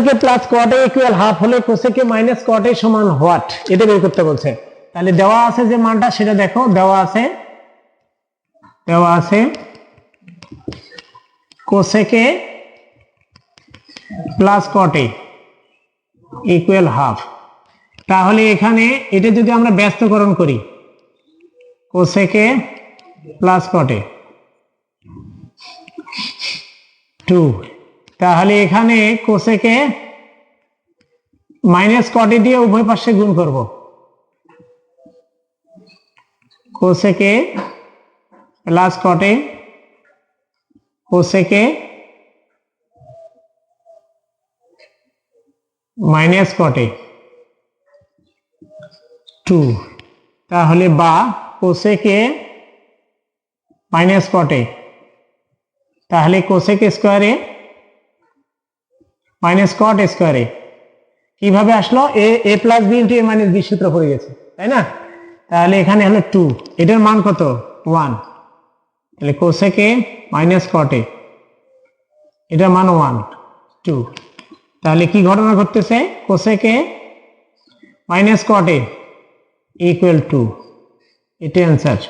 Cosec A plus cot A equal half হলে cosec A minus cot এ সমান what, এটা বের করতে বলছে। তাহলে দেওয়া আছে যে মানটা সেটা দেখো, দেওয়া আছে cosec A plus cot A equal half. তাহলে এখানে এটা যদি আমরা ব্যস্তকরণ করি cosec A plus cot A 2, তাহলে এখানে কোসেক এ মাইনাস কট এ দিয়ে উভয় পাশে গুণ করব, cosec A plus cot A cosec A minus cot A 2, তাহলে বা কোসেক এ মাইনাস কট এ, তাহলে কোসেক স্কোয়ারে মাইনাস কট স্কোয়ারে কিভাবে আসলো, এ প্লাস বি ইন্টু এ মাইনাস বি সূত্র পড়ে গেছে, তাই না? তাহলে এখানে হলো 2, এটার মান কত 1, তাহলে কোসেক এ মাইনাস কট এ এটার মান 1 2, তাহলে কি ঘটনা ঘটতেছে, cosec A minus cot A equal 2, এটাই অ্যান্সার।